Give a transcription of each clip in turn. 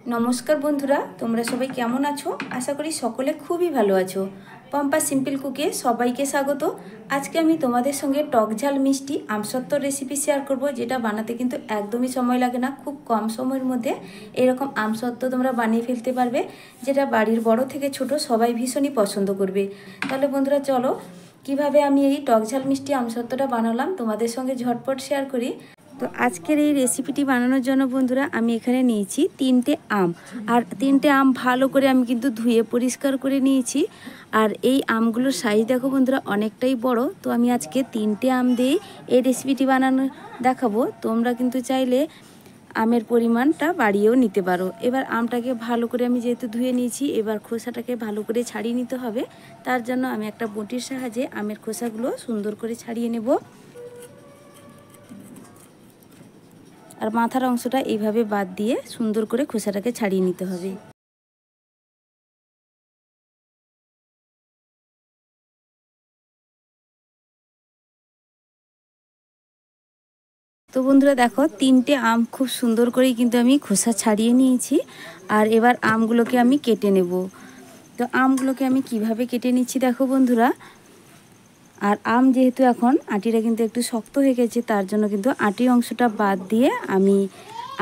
नमस्कार बंधुरा तोमरा सबाई केमन आछो। आशा करी सकले खूबই ভালো আছো। पम्पा सिम्पल कुके सबाइके स्वागत। आज के आमी तोमादेर संगे टक झाल मिष्टि आमसत्तर रेसिपि शेयर करब, जेटा बानाते किन्तु एकदमই समय लागे ना। खूब कम समयेर मध्य एरकम आमसत्तर तोमरा बानिये फेलते पारबे, जेटा बाड़िर बड़ो थेके छोटो सबाई भीषणই पसंद करबे। ताहले बंधुरा चलो किभाबे आमी এই टक झाल मिष्टि आमसत्तरটা বানালাম তোমাদের সঙ্গে ঝটপট শেয়ার করি। तो आजकेर এই রেসিপিটি বানানোর জন্য বন্ধুরা আমি এখানে নিয়েছি 3টে আম। আর 3টে আম ভালো করে আমি কিন্তু ধুয়ে পরিষ্কার করে নিয়েছি। আর এই আমগুলোর সাইজ দেখো বন্ধুরা অনেকটাই বড়। তো আমি আজকে 3টে আম দিয়ে এই রেসিপিটি বানানো দেখাবো। তোমরা কিন্তু চাইলে আমের পরিমাণটা বাড়িয়েও নিতে পারো। এবার আমটাকে ভালো করে আমি যেহেতু ধুয়ে নিয়েছি, এবার খোসাটাকে ভালো করে ছাড়িয়ে নিতে হবে। তার জন্য আমি একটা বটির সাহায্যে আমের খোসাগুলো সুন্দর করে ছাড়িয়ে নেব। আর মাথার অংশটা এইভাবে বাদ দিয়ে সুন্দর করে খোসাটাকে ছাড়িয়ে নিতে হবে। তো বন্ধুরা দেখো 3টে আম খুব সুন্দর করেই কিন্তু আমি খোসা ছাড়িয়ে নিয়েছি। আর এবার আমগুলোকে আমি কেটে নেব। তো আমগুলোকে আমি কিভাবে কেটে নিচ্ছি দেখো বন্ধুরা। আর আম যেহেতু এখন আটিটা কিন্তু একটু শক্ত হয়ে গেছে, তার জন্য কিন্তু আটির অংশটা বাদ দিয়ে আমি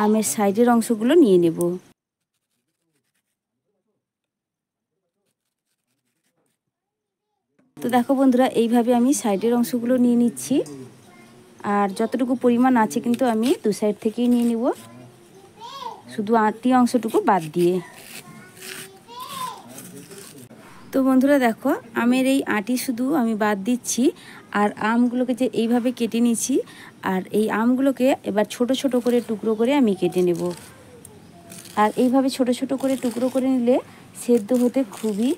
আমের সাইডের অংশগুলো নিয়ে নেব। তো দেখো বন্ধুরা এইভাবে আমি সাইডের অংশগুলো নিয়ে নিচ্ছি। আর যতটুকু পরিমাণ আছে কিন্তু আমি দু সাইড থেকেই নিয়ে নেব, শুধু আটি অংশটুকু বাদ দিয়ে। তো বন্ধুরা দেখো আমের এই আটি শুধু আমি বাদ দিচ্ছি। আর আমগুলোকে যে এইভাবে কেটে নিয়েছি, আর এই আমগুলোকে এবার ছোট ছোট করে টুকরো করে আমি কেটে নেব। আর এইভাবে ছোট ছোট করে টুকরো করে নিলে সেদ্ধ হতে খুবই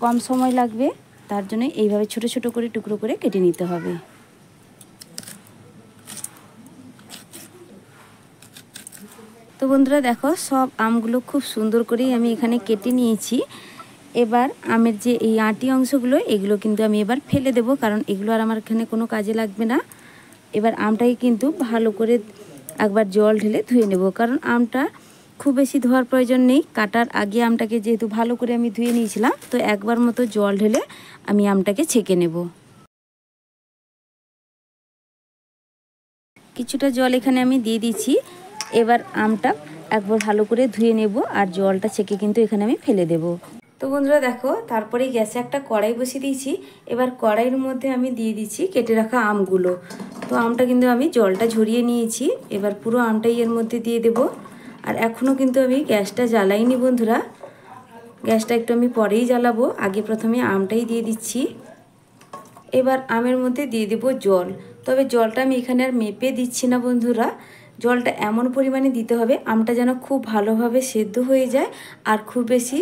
কম সময় লাগবে। তার জন্য এইভাবে ছোট ছোট করে টুকরো করে কেটে নিতে হবে। তো বন্ধুরা দেখো সব আমগুলো খুব সুন্দর করেই আমি এখানে কেটে নিয়েছি। এবার আমের যে এই আটি অংশগুলো এগুলো কিন্তু আমি এবার ফেলে দেব, কারণ এগুলো আর আমার এখানে কোনো কাজে লাগবে না। এবার আমটাকে কিন্তু ভালো করে একবার জল ঢেলে ধুয়ে নেব, কারণ আমটা খুব বেশি ধোয়ার প্রয়োজন নেই। কাটার আগে আমটাকে যেহেতু ভালো করে আমি ধুয়ে নিয়েছিলাম, তো একবার মতো জল ঢেলে আমি আমটাকে ছেঁকে নেব। কিছুটা জল এখানে আমি দিয়ে দিচ্ছি। এবার আমটা একবার ভালো করে ধুয়ে নেব আর জলটা ছেঁকে কিন্তু এখানে আমি ফেলে দেব। তো বন্ধুরা দেখো তারপরে গ্যাসে একটা কড়াই বসিয়ে দিয়েছি। এবার কড়াইয়ের মধ্যে আমি দিয়ে দিচ্ছি কেটে রাখা আমগুলো। তো আমটা কিন্তু আমি জলটা ঝরিয়ে নিয়েছি। এবার পুরো আমটাই এর মধ্যে দিয়ে দেব। আর এখনও কিন্তু আমি গ্যাসটা জ্বালাইনি বন্ধুরা, গ্যাসটা একটু আমি পরেই জ্বালাবো। আগে প্রথমে আমটাই দিয়ে দিচ্ছি। এবার আমের মধ্যে দিয়ে দেব জল। তবে জলটা আমি এখানে আর মেপে দিচ্ছি না বন্ধুরা। জলটা এমন পরিমাণে দিতে হবে আমটা যেন খুব ভালোভাবে সেদ্ধ হয়ে যায় আর খুব বেশি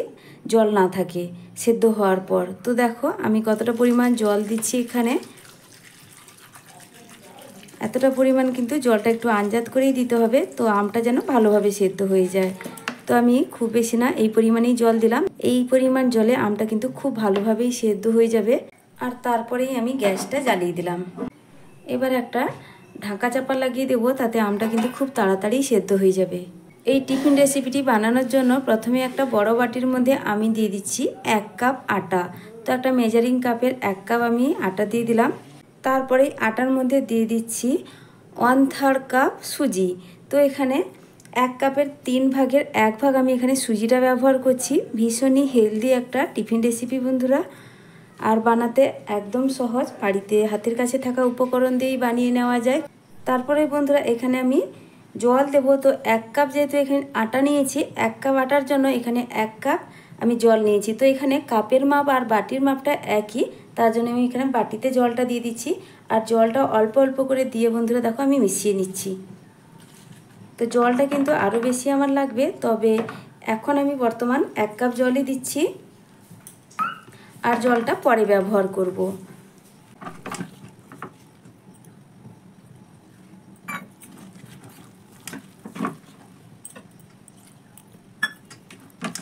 জল না থাকে সেদ্ধ হওয়ার পর। তো দেখো আমি কতটা পরিমাণ জল দিচ্ছি এখানে। এতটা পরিমাণ কিন্তু জলটা একটু আন্দাজ করেই দিতে হবে, তো আমটা যেন ভালোভাবে সেদ্ধ হয়ে যায়। তো আমি খুব বেশি না এই পরিমাণেই জল দিলাম। এই পরিমাণ জলে আমটা কিন্তু খুব ভালোভাবেই সেদ্ধ হয়ে যাবে। আর তারপরেই আমি গ্যাসটা জ্বালিয়ে দিলাম। এবার একটা ঢাকা চাপা লাগিয়ে দেবো, তাতে আমটা কিন্তু খুব তাড়াতাড়ি সেদ্ধ হয়ে যাবে। এই টিফিন রেসিপিটি বানানোর জন্য প্রথমে একটা বড় বাটির মধ্যে আমি দিয়ে দিচ্ছি 1 কাপ আটা। তো একটা মেজারিং কাপের 1 কাপ আমি আটা দিয়ে দিলাম। তারপরে আটার মধ্যে দিয়ে দিচ্ছি 1/3 কাপ সুজি। তো এখানে 1 কাপের 3 ভাগের 1 ভাগ আমি এখানে সুজিটা ব্যবহার করছি। ভীষণই হেলদি একটা টিফিন রেসিপি বন্ধুরা, আর বানাতে একদম সহজ। বাড়িতে হাতের কাছে থাকা উপকরণ দিয়েই বানিয়ে নেওয়া যায়। তারপরে বন্ধুরা এখানে আমি জল দেব। তো 1 কাপ যেহেতু এখানে আটা নিয়েছি, 1 কাপ আটার জন্য এখানে 1 কাপ আমি জল নিয়েছি। তো এখানে কাপের মাপ আর বাটির মাপটা একই, তার জন্য আমি এখানে বাটিতে জলটা দিয়ে দিচ্ছি। আর জলটা অল্প অল্প করে দিয়ে বন্ধুরা দেখো আমি মিশিয়ে নিচ্ছি। তো জলটা কিন্তু আরও বেশি আমার লাগবে, তবে এখন আমি বর্তমান 1 কাপ জলই দিচ্ছি আর জলটা পরে ব্যবহার করব।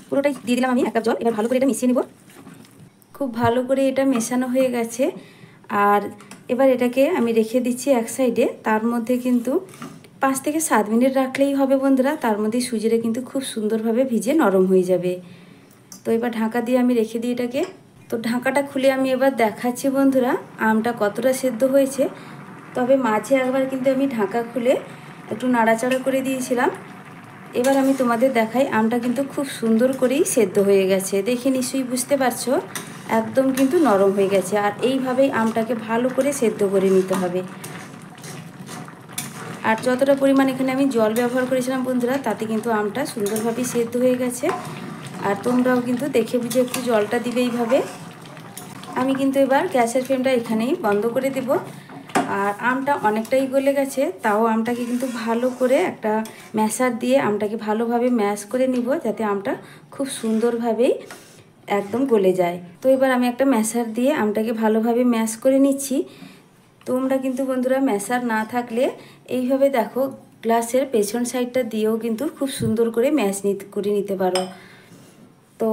পুরোটাই দিয়ে দিলাম আমি 1 কাপ জল। এবার ভালো করে এটা মিশিয়ে নিব। খুব ভালো করে এটা মেশানো হয়ে গেছে। আর এবার এটাকে আমি রেখে দিচ্ছি এক সাইডে। তার মধ্যে কিন্তু 5 থেকে 7 মিনিট রাখলেই হবে বন্ধুরা। তার মধ্যে সুজিটা কিন্তু খুব সুন্দরভাবে ভিজে নরম হয়ে যাবে। তো এবার ঢাকা দিয়ে আমি রেখে দিই এটাকে। তো ঢাকাটা খুলে আমি এবার দেখাচ্ছি বন্ধুরা আমটা কতটা সেদ্ধ হয়েছে। তবে মাঝে একবার কিন্তু আমি ঢাকা খুলে একটু নাড়াচাড়া করে দিয়েছিলাম। এবার আমি তোমাদের দেখাই আমটা কিন্তু খুব সুন্দর করেই সেদ্ধ হয়ে গেছে। দেখে নিশ্চয়ই বুঝতে পারছো একদম কিন্তু নরম হয়ে গেছে। আর এইভাবেই আমটাকে ভালো করে সেদ্ধ করে নিতে হবে। আর যতটা পরিমাণ এখানে আমি জল ব্যবহার করেছিলাম বন্ধুরা, তাতে কিন্তু আমটা সুন্দরভাবেই সেদ্ধ হয়ে গেছে। আর তোমরাও কিন্তু দেখে বুঝে একটু জলটা দিবে এইভাবে। আমি কিন্তু এবার গ্যাসের ফ্লেমটা এখানেই বন্ধ করে দেব। আর আমটা অনেকটাই গলে গেছে, তাও আমটাকে কিন্তু ভালো করে একটা ম্যাশার দিয়ে আমটাকে ভালোভাবে ম্যাশ করে নিব, যাতে আমটা খুব সুন্দরভাবেই একদম গলে যায়। তো এবার আমি একটা ম্যাশার দিয়ে আমটাকে ভালোভাবে ম্যাশ করে নিচ্ছি। তোমরা কিন্তু বন্ধুরা ম্যাশার না থাকলে এইভাবে দেখো গ্লাসের পেছন সাইডটা দিয়েও কিন্তু খুব সুন্দর করে ম্যাশ করে নিতে পারো। তো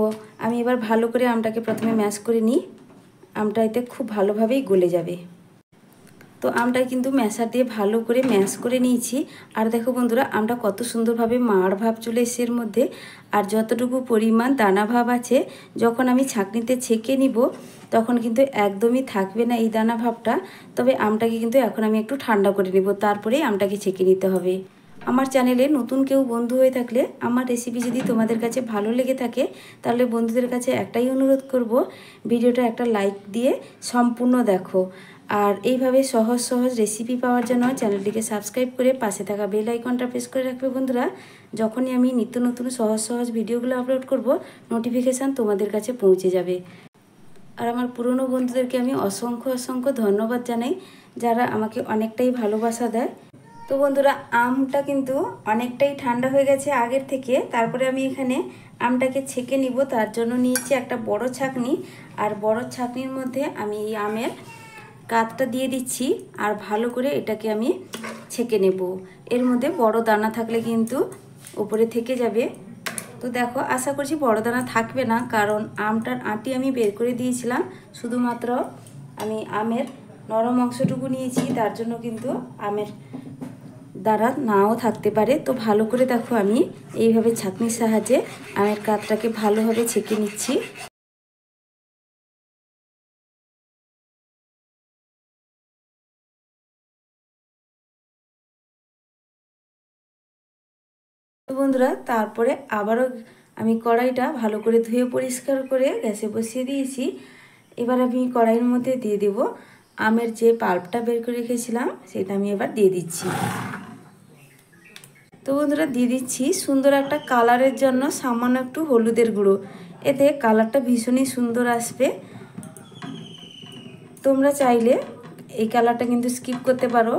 আমি এবার ভালো করে আমটাকে প্রথমে ম্যাশ করে নিই। আমটা এতে খুব ভালোভাবেই গলে যাবে। তো আমটাই কিন্তু ম্যাশার দিয়ে ভালো করে ম্যাশ করে নিয়েছি। আর দেখো বন্ধুরা আমটা কত সুন্দরভাবে মাড় ভাব চলে এসে এর মধ্যে। আর যতটুকু পরিমাণ দানা ভাব আছে, যখন আমি ছাঁকনিতে ছেঁকে নিব তখন কিন্তু একদমই থাকবে না এই দানা ভাবটা। তবে আমটাকে কিন্তু এখন আমি একটু ঠান্ডা করে নেব, তারপরেই আমটাকে ছেঁকে নিতে হবে। আমার চ্যানেলে নতুন কেউ বন্ধু হয়ে থাকলে আমার রেসিপি যদি তোমাদের কাছে ভালো লেগে থাকে, তাহলে বন্ধুদের কাছে একটাই অনুরোধ করব, ভিডিওটা একটা লাইক দিয়ে সম্পূর্ণ দেখো। আর এইভাবে সহজ সহজ রেসিপি পাওয়ার জন্য চ্যানেলটিকে সাবস্ক্রাইব করে পাশে থাকা বেল আইকনটা প্রেস করে রাখবে বন্ধুরা। যখনই আমি নিত্য নতুন সহজ সহজ ভিডিওগুলো আপলোড করব, নোটিফিকেশান তোমাদের কাছে পৌঁছে যাবে। আর আমার পুরনো বন্ধুদেরকে আমি অসংখ্য অসংখ্য ধন্যবাদ জানাই, যারা আমাকে অনেকটাই ভালোবাসা দেয়। তো বন্ধুরা আমটা কিন্তু অনেকটাই ঠান্ডা হয়ে গেছে আগের থেকে। তারপরে আমি এখানে আমটাকে ছেঁকে নিব, তার জন্য নিয়েছি একটা বড় ছাঁকনি। আর বড় ছাঁকনির মধ্যে আমি এই আমের কাতটা দিয়ে দিচ্ছি আর ভালো করে এটাকে আমি ছেঁকে নেব। এর মধ্যে বড় দানা থাকলে কিন্তু উপরে থেকে যাবে। তো দেখো আশা করছি বড় দানা থাকবে না, কারণ আমটার আঁটি আমি বের করে দিয়েছিলাম। শুধুমাত্র আমি আমের নরম অংশটুকু নিয়েছি, তার জন্য কিন্তু আমের দ্বারা নাও থাকতে পারে। তো ভালো করে দেখো আমি এইভাবে ছাঁকনির সাহায্যে আমের কাতটাকে ভালোভাবে ছেঁকে নিচ্ছি। তো বন্ধুরা তারপরে আবারও আমি কড়াইটা ভালো করে ধুয়ে পরিষ্কার করে গ্যাসে বসিয়ে দিয়েছি। এবার আমি কড়াইয়ের মধ্যে দিয়ে দেব আমের যে পাল্পটা বের করে রেখেছিলাম, সেটা আমি এবার দিয়ে দিচ্ছি। তো বন্ধুরা দিয়ে দিচ্ছি সুন্দর একটা কালারের জন্য সামান্য একটু হলুদের গুঁড়ো, এতে কালারটা ভীষণই সুন্দর আসবে। তোমরা চাইলে এই কালারটা কিন্তু স্কিপ করতে পারো।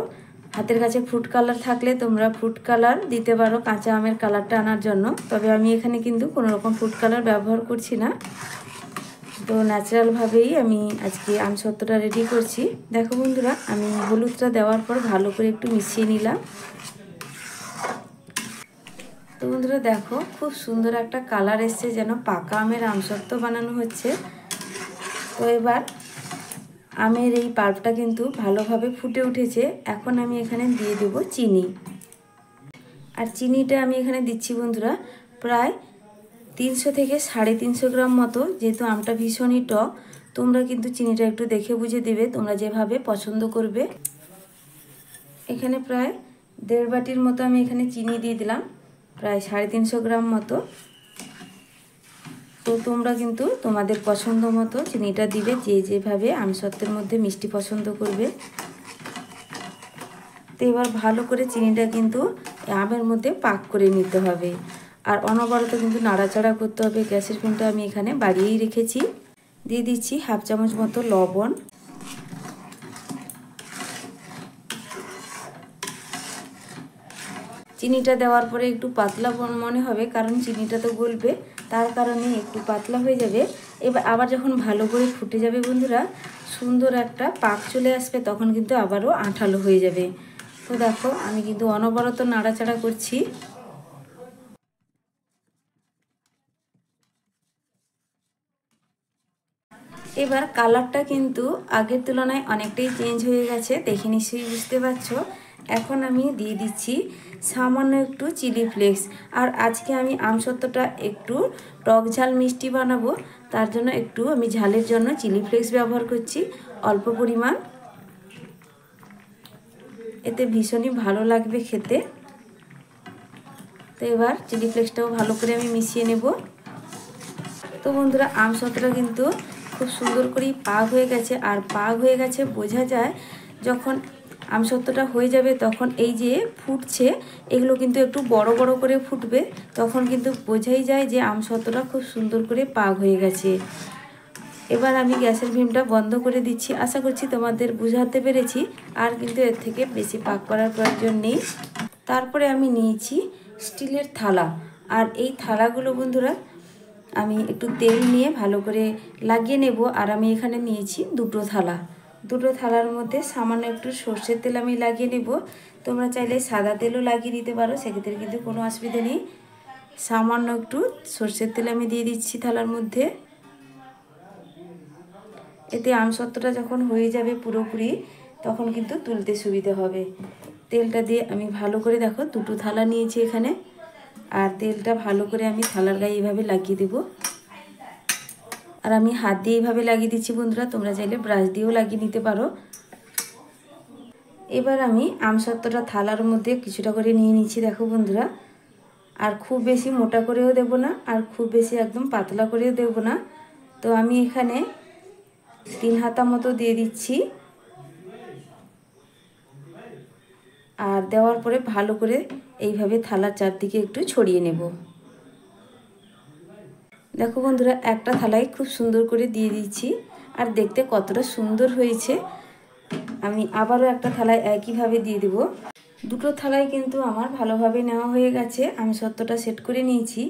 হাতের কাছে ফ্রুট কালার থাকলে তোমরা ফ্রুট কালার দিতে পারো কাঁচা আমের কালারটা আনার জন্য। তবে আমি এখানে কিন্তু কোনো রকম ফ্রুট কালার ব্যবহার করছি না। তো ন্যাচারালভাবেই আমি আজকে আমসত্ত্বটা রেডি করছি। দেখো বন্ধুরা আমি হলুদটা দেওয়ার পর ভালো করে একটু মিশিয়ে নিলাম। তো বন্ধুরা দেখো খুব সুন্দর একটা কালার এসছে, যেন পাকা আমের আমসত্ত্ব বানানো হচ্ছে। তো এবার আমের এই পাল্পটা কিন্তু ভালোভাবে ফুটে উঠেছে। এখন আমি এখানে দিয়ে দেব চিনি। আর চিনিটা আমি এখানে দিচ্ছি বন্ধুরা প্রায় 300 থেকে 350 গ্রাম মতো। যেহেতু আমটা ভীষণই টক, তোমরা কিন্তু চিনিটা একটু দেখে বুঝে দেবে, তোমরা যেভাবে পছন্দ করবে। এখানে প্রায় 1.5 বাটির মতো আমি এখানে চিনি দিয়ে দিলাম, প্রায় 350 গ্রাম মতো। তো তোমরা কিন্তু তোমাদের পছন্দ মতো চিনিটা দিবে, যে যেভাবে আমসত্ত্বের মধ্যে মিষ্টি পছন্দ করবে। তো এবার ভালো করে চিনিটা কিন্তু আমের মধ্যে পাক করে নিতে হবে। আর অনবরত কিন্তু নাড়াচাড়া করতে হবে। গ্যাসের ফ্লেমটা আমি এখানে বাড়িয়েই রেখেছি। দিয়ে দিচ্ছি 1/2 চামচ মতো লবণ। চিনিটা দেওয়ার পরে একটু পাতলা মনে হবে, কারণ চিনিটা তো গলবে, তার কারণে একটু পাতলা হয়ে যাবে। এবার আবার যখন ভালো করে ফুটে যাবে বন্ধুরা, সুন্দর একটা পাক চলে আসবে, তখন কিন্তু আবারও আঠালো হয়ে যাবে। তো দেখো আমি কিন্তু অনবরত নাড়াচাড়া করছি। এবার কালারটা কিন্তু আগের তুলনায় অনেকটাই চেঞ্জ হয়ে গেছে, দেখে নিশ্চয়ই বুঝতে পারছো। এখন আমি দিয়ে দিচ্ছি সামান্য একটু চিলি ফ্লেক্স। আর আজকে আমি আমসত্ত্বটা একটু টক ঝাল মিষ্টি বানাবো, তার জন্য একটু আমি ঝালের জন্য চিলি ফ্লেক্স ব্যবহার করছি অল্প পরিমাণ। এতে ভীষণই ভালো লাগবে খেতে। তো এবার চিলি ফ্লেক্সটাও ভালো করে আমি মিশিয়ে নেব। তো বন্ধুরা, আমসত্ত্বটা কিন্তু খুব সুন্দর করেই পাক হয়ে গেছে। আর পাক হয়ে গেছে বোঝা যায় যখন আমসত্ত্বটা হয়ে যাবে, তখন এই যে ফুটছে এগুলো কিন্তু একটু বড় বড় করে ফুটবে, তখন কিন্তু বোঝাই যায় যে আমসত্ত্বটা খুব সুন্দর করে পাক হয়ে গেছে। এবার আমি গ্যাসের ফ্লেমটা বন্ধ করে দিচ্ছি। আশা করছি তোমাদের বুঝাতে পেরেছি। আর কিন্তু এর থেকে বেশি পাক করার প্রয়োজন নেই। তারপরে আমি নিয়েছি স্টিলের থালা। আর এই থালাগুলো বন্ধুরা আমি একটু তেল নিয়ে ভালো করে লাগিয়ে নেব। আর আমি এখানে নিয়েছি দুটো থালা। দুটো থালার মধ্যে সামান্য একটু সর্ষের তেল আমি লাগিয়ে নেব। তোমরা চাইলে সাদা তেলও লাগিয়ে দিতে পারো, সেক্ষেত্রে কিন্তু কোনো অসুবিধা নেই। সামান্য একটু সর্ষের তেল আমি দিয়ে দিচ্ছি থালার মধ্যে। এতে আমসত্ত্বটা যখন হয়ে যাবে পুরোপুরি, তখন কিন্তু তুলতে সুবিধা হবে। তেলটা দিয়ে আমি ভালো করে, দেখো দুটো থালা নিয়েছি এখানে, আর তেলটা ভালো করে আমি থালার গায়ে এইভাবে লাগিয়ে দেব। আর আমি হাত দিয়ে এইভাবে লাগিয়ে দিচ্ছি বন্ধুরা, তোমরা চাইলে ব্রাশ দিয়েও লাগিয়ে নিতে পারো। এবার আমি আমসত্ত্বটা থালার মধ্যে কিছুটা করে নিয়ে নিচ্ছি, দেখো বন্ধুরা। আর খুব বেশি মোটা করেও দেব না, আর খুব বেশি একদম পাতলা করেও দেব না। তো আমি এখানে 3 হাতা মতো দিয়ে দিচ্ছি। আর দেওয়ার পরে ভালো করে এইভাবে থালার চারদিকে একটু ছড়িয়ে নেব। দেখো বন্ধুরা, একটা থালায় খুব সুন্দর করে দিয়ে দিচ্ছি। আর দেখতে কতটা সুন্দর হয়েছে। আমি আবারও একটা থালায় একইভাবে দিয়ে দেব। দুটো থালায় কিন্তু আমার ভালোভাবে নেওয়া হয়ে গেছে। আমি আমসত্ত্বটা সেট করে নিয়েছি।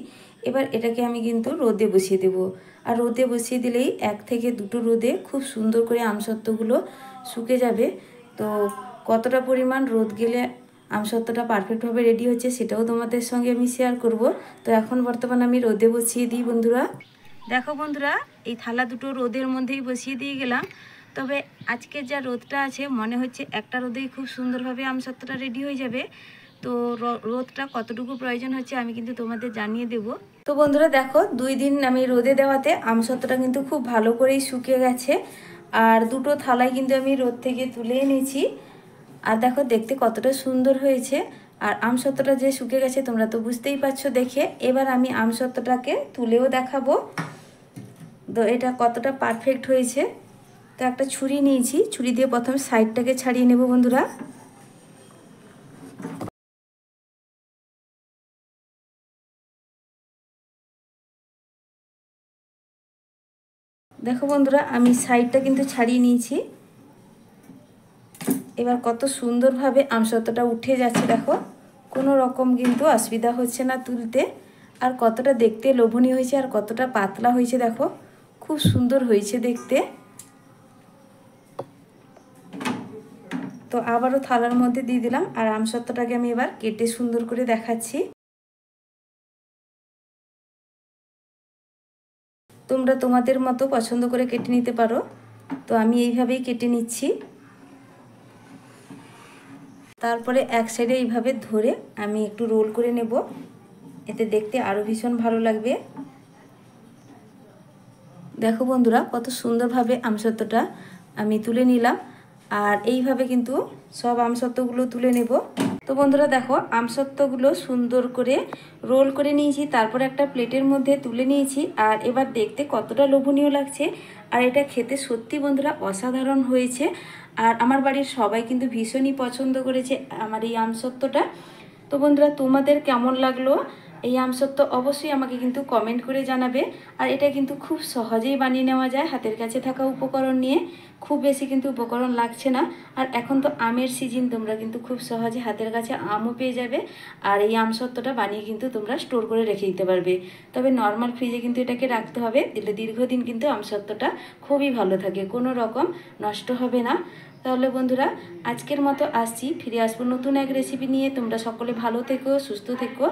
এবার এটাকে আমি কিন্তু রোদে বসিয়ে দেব। আর রোদে বসিয়ে দিলেই 1 থেকে 2 রোদে খুব সুন্দর করে আমসত্ত্বগুলো শুকে যাবে। তো কতটা পরিমাণ রোদ গেলে আমসত্ত্বটা পারফেক্টভাবে রেডি হচ্ছে সেটাও তোমাদের সঙ্গে আমি শেয়ার করব। তো এখন বর্তমানে আমি রোদে বসিয়ে দিই বন্ধুরা। দেখো বন্ধুরা, এই থালা দুটো রোদের মধ্যেই বসিয়ে দিয়ে গেলাম। তবে আজকে যা রোদটা আছে, মনে হচ্ছে একটা রোদেই খুব সুন্দরভাবে আমসত্ত্বটা রেডি হয়ে যাবে। তো রোদটা কতটুকু প্রয়োজন হচ্ছে আমি কিন্তু তোমাদের জানিয়ে দেব। তো বন্ধুরা দেখো, 2 দিন আমি রোদে দেওয়াতে আমসত্ত্বটা কিন্তু খুব ভালো করেই শুকিয়ে গেছে। আর দুটো থালায় কিন্তু আমি রোদ থেকে তুলে এনেছি। আর দেখো দেখতে কতটা সুন্দর হয়েছে। আর আমসত্ত্বটা যে শুকিয়ে গেছে তোমরা তো বুঝতেই পারছো দেখে। এবার আমি আমসত্ত্বটাকে তুলেও দেখাবো তো এটা কতটা পারফেক্ট হয়েছে। তো একটা ছুরি নিয়েছি, ছুরি দিয়ে প্রথমে সাইডটাকে ছাড়িয়ে নেব বন্ধুরা। দেখো বন্ধুরা, আমি সাইডটা কিন্তু ছাড়িয়ে নিয়েছি। এবার কত সুন্দরভাবে আমসত্ত্বটা উঠে যাচ্ছে, দেখো কোনো রকম কিন্তু অসুবিধা হচ্ছে না তুলতে। আর কতটা দেখতে লোভনীয় হয়েছে, আর কতটা পাতলা হয়েছে, দেখো খুব সুন্দর হয়েছে দেখতে। তো আবারও থালার মধ্যে দিয়ে দিলাম। আর আমসত্ত্বটাকে আমি এবার কেটে সুন্দর করে দেখাচ্ছি। তোমরা তোমাদের মতো পছন্দ করে কেটে নিতে পারো। তো আমি এইভাবেই কেটে নিচ্ছি। তারপরে এক সাইডে এইভাবে ধরে আমি একটু রোল করে নেব, এতে দেখতে আরও ভীষণ ভালো লাগবে। দেখো বন্ধুরা, কত সুন্দরভাবে আমসত্ত্বটা আমি তুলে নিলাম। আর এইভাবে কিন্তু সব আমসত্ত্বগুলো তুলে নেব। তো বন্ধুরা দেখো, আমসত্ত্বগুলো সুন্দর করে রোল করে নিয়েছি, তারপরে একটা প্লেটের মধ্যে তুলে নিয়েছি। আর এবার দেখতে কতটা লোভনীয় লাগছে। আর এটা খেতে সত্যি বন্ধুরা অসাধারণ হয়েছে। আর আমার বাড়ির সবাই কিন্তু ভীষণই পছন্দ করেছে আমার এই আমসত্ত্বটা। তো বন্ধুরা, তোমাদের কেমন লাগলো এই আমসত্ত্ব অবশ্যই আমাকে কিন্তু কমেন্ট করে জানাবে। আর এটা কিন্তু খুব সহজেই বানিয়ে নেওয়া যায় হাতের কাছে থাকা উপকরণ নিয়ে। খুব বেশি কিন্তু উপকরণ লাগছে না। আর এখন তো আমের সিজন, তোমরা কিন্তু খুব সহজে হাতের কাছে আমও পেয়ে যাবে। আর এই আমসত্ত্বটা বানিয়ে কিন্তু তোমরা স্টোর করে রেখে দিতে পারবে। তবে নর্মাল ফ্রিজে কিন্তু এটাকে রাখতে হবে, দিলে দীর্ঘদিন কিন্তু আমসত্ত্বটা খুবই ভালো থাকে, কোনো রকম নষ্ট হবে না। তাহলে বন্ধুরা, আজকের মতো আসছি, ফিরে আসবো নতুন এক রেসিপি নিয়ে। তোমরা সকলে ভালো থেকো, সুস্থ থেকো।